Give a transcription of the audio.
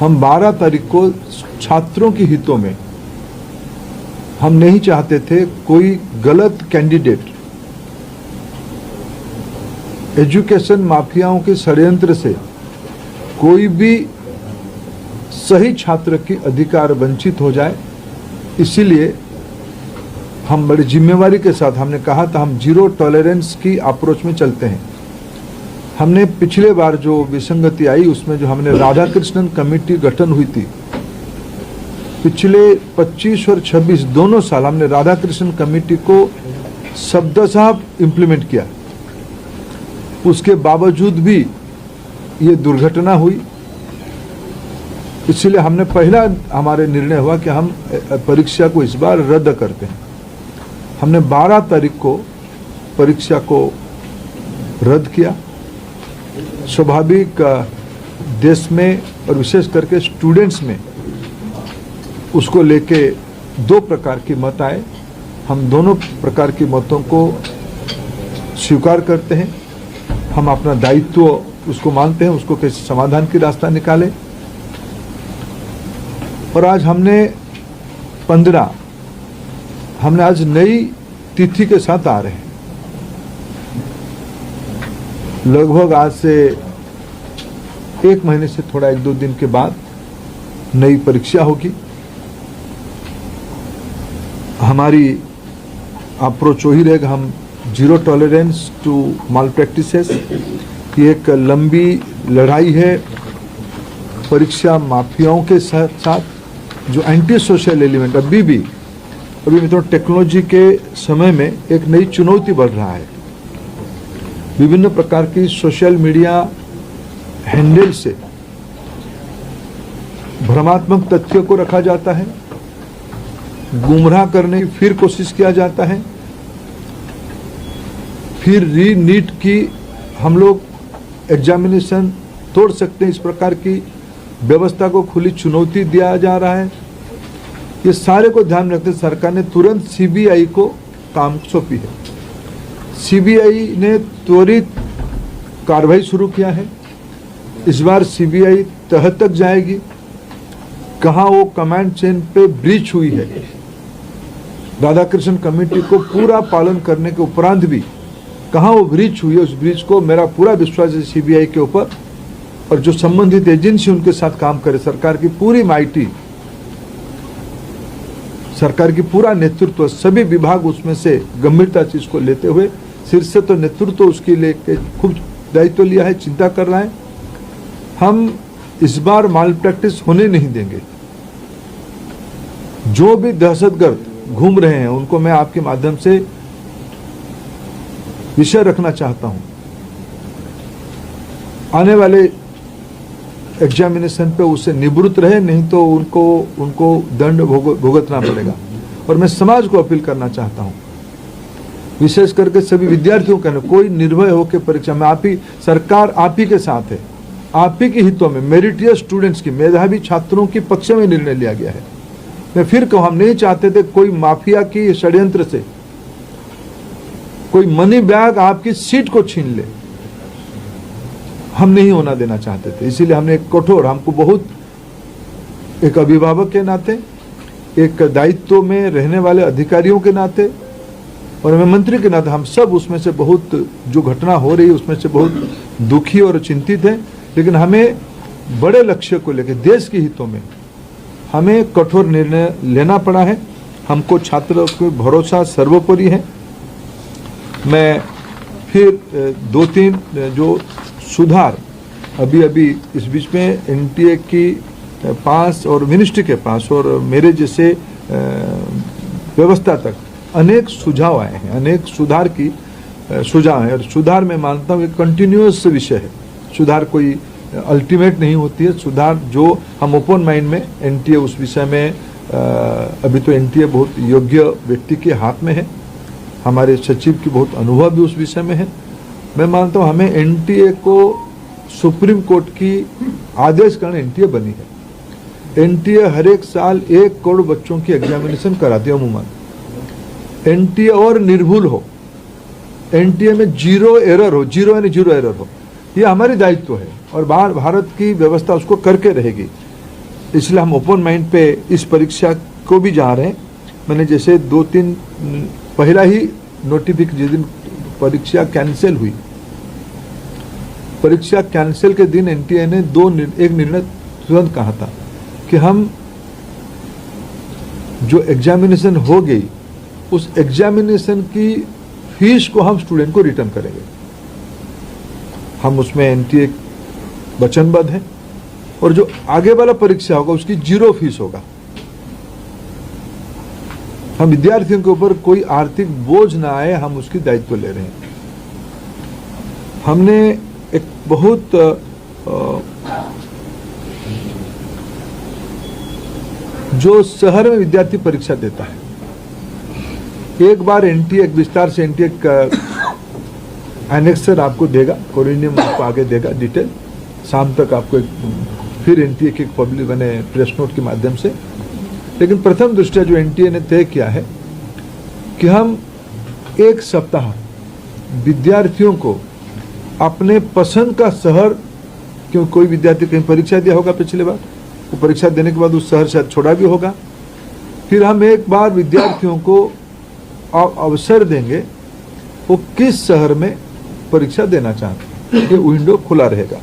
हम 12 तारीख को छात्रों के हितों में हम नहीं चाहते थे कोई गलत कैंडिडेट एजुकेशन माफियाओं के षड्यंत्र से कोई भी सही छात्र की अधिकार वंचित हो जाए। इसीलिए हम बड़ी जिम्मेवारी के साथ हमने कहा था हम जीरो टॉलरेंस की अप्रोच में चलते हैं। हमने पिछले बार जो विसंगति आई उसमें जो हमने राधा कृष्णन कमेटी गठन हुई थी, पिछले 25 और 26 दोनों साल हमने राधा कृष्णन कमेटी को शब्दशः इम्प्लीमेंट किया। उसके बावजूद भी ये दुर्घटना हुई। इसलिए हमने पहला हमारे निर्णय हुआ कि हम परीक्षा को इस बार रद्द करते हैं। हमने 12 तारीख को परीक्षा को रद्द किया। स्वाभाविक देश में और विशेष करके स्टूडेंट्स में उसको लेके दो प्रकार की मत आए। हम दोनों प्रकार की मतों को स्वीकार करते हैं। हम अपना दायित्व उसको मानते हैं, उसको कैसे समाधान की रास्ता निकाले। और आज हमने 15 हमने आज नई तिथि के साथ आ रहे हैं। लगभग आज से 1 महीने से थोड़ा 1-2 दिन के बाद नई परीक्षा होगी। हमारी अप्रोच वही रहेगा, हम zero tolerance to malpractices. ये एक लंबी लड़ाई है परीक्षा माफियाओं के साथ जो एंटी सोशल एलिमेंट अभी मित्रों टेक्नोलॉजी के समय में एक नई चुनौती बढ़ रहा है। विभिन्न प्रकार की सोशल मीडिया हैंडल से भ्रमात्मक तथ्यों को रखा जाता है, गुमराह करने की फिर कोशिश किया जाता है, फिर नीट की हम लोग एग्जामिनेशन तोड़ सकते हैं, इस प्रकार की व्यवस्था को खुली चुनौती दिया जा रहा है। ये सारे को ध्यान रखते सरकार ने तुरंत सीबीआई को काम सौंपी है। सीबीआई ने त्वरित कार्रवाई शुरू किया है। इस बार सीबीआई तह तक जाएगी, कहां वो कमांड चेन पे ब्रीच हुई है। राधाकृष्णन कमेटी को पूरा पालन करने के उपरांत भी कहां वो ब्रीच हुई है, उस ब्रीच को मेरा पूरा विश्वास है सीबीआई के ऊपर। और जो संबंधित एजेंसी उनके साथ काम करे, सरकार की पूरी माइटी, सरकार की पूरा नेतृत्व, सभी विभाग उसमें से गंभीरता से इसको लेते हुए शीर्ष तो नेतृत्व उसके लिए खूब दायित्व लिया है, चिंता कर रहा है। हम इस बार माल प्रैक्टिस होने नहीं देंगे। जो भी दहशतगर्द घूम रहे हैं उनको मैं आपके माध्यम से विषय रखना चाहता हूं। आने वाले एग्जामिनेशन पे उससे निवृत्त रहे, नहीं तो उनको दंड भुगतना पड़ेगा। और मैं समाज को अपील करना चाहता हूं, विशेष करके सभी विद्यार्थियों का, कोई निर्भय होकर परीक्षा में, सरकार आप ही के साथ है, आप ही के हितों में मेरिटियस स्टूडेंट्स की, मेधावी छात्रों की पक्ष में निर्णय लिया गया है। मैं फिर कहूं, हम नहीं चाहते थे कोई माफिया की षड्यंत्र से कोई मनी बैग आपकी सीट को छीन ले, हम नहीं होना देना चाहते थे। इसीलिए हमने एक कठोर, हमको बहुत एक अभिभावक के नाते, एक दायित्व में रहने वाले अधिकारियों के नाते और मैं मंत्री के नाते, हम सब उसमें से बहुत, जो घटना हो रही है उसमें से बहुत दुखी और चिंतित हैं। लेकिन हमें बड़े लक्ष्य को लेकर, देश के हितों में हमें कठोर निर्णय लेना पड़ा है। हमको छात्रों को भरोसा सर्वोपरि है। मैं फिर 2-3 जो सुधार अभी इस बीच में एनटीए की पास और मिनिस्ट्री के पास और मेरे जैसे व्यवस्था तक अनेक सुझाव आए हैं, अनेक सुधार की सुझाव है। और सुधार मैं मानता हूँ एक कंटिन्यूअस विषय है। सुधार कोई अल्टीमेट नहीं होती है। सुधार जो हम ओपन माइंड में, एनटीए उस विषय में अभी तो एनटीए बहुत योग्य व्यक्ति के हाथ में है, हमारे सचिव की बहुत अनुभव भी उस विषय में है। मैं मानता हूँ हमें एनटीए को सुप्रीम कोर्ट की आदेश करने एनटीए बनी है। एनटीए हर एक साल 1 करोड़ बच्चों की एग्जामिनेशन कराती है अमूमन। एनटीए और निर्भुल हो, एनटीए में जीरो एरर हो, जीरो यानी जीरो एरर हो, ये हमारी दायित्व है और भारत की व्यवस्था उसको करके रहेगी। इसलिए हम ओपन माइंड पे इस परीक्षा को भी जा रहे हैं। मैंने जैसे 2-3 पहला ही नोटिफिकेशन, जिस दिन परीक्षा कैंसिल हुई, परीक्षा कैंसिल के दिन एनटीए ने एक निर्णय तुरंत कहा था कि हम जो एग्जामिनेशन हो गई उस एग्जामिनेशन की फीस को हम स्टूडेंट को रिटर्न करेंगे। हम उसमें एनटीए वचनबद्ध है और जो आगे वाला परीक्षा होगा उसकी 0 फीस होगा। हम विद्यार्थियों के ऊपर कोई आर्थिक बोझ ना आए, हम उसकी दायित्व ले रहे हैं। हमने एक बहुत जो शहर में विद्यार्थी परीक्षा देता है, एक बार एनटीए एक विस्तार से एनटीए एनेक्सर आपको देगा, कोरिनियम आपको आगे देगा डिटेल, शाम तक आपको फिर एनटीए के पब्लिक बने प्रेस नोट के माध्यम से। लेकिन प्रथम दृष्टया जो एनटीए ने तय किया है कि हम एक सप्ताह विद्यार्थियों को अपने पसंद का शहर, क्यों कोई विद्यार्थी कहीं परीक्षा दिया होगा पिछले बार, वो परीक्षा देने के बाद उस शहर शायद छोड़ा भी होगा, फिर हम एक बार विद्यार्थियों को अवसर देंगे वो किस शहर में परीक्षा देना चाहते हैं, ये विंडो खुला रहेगा।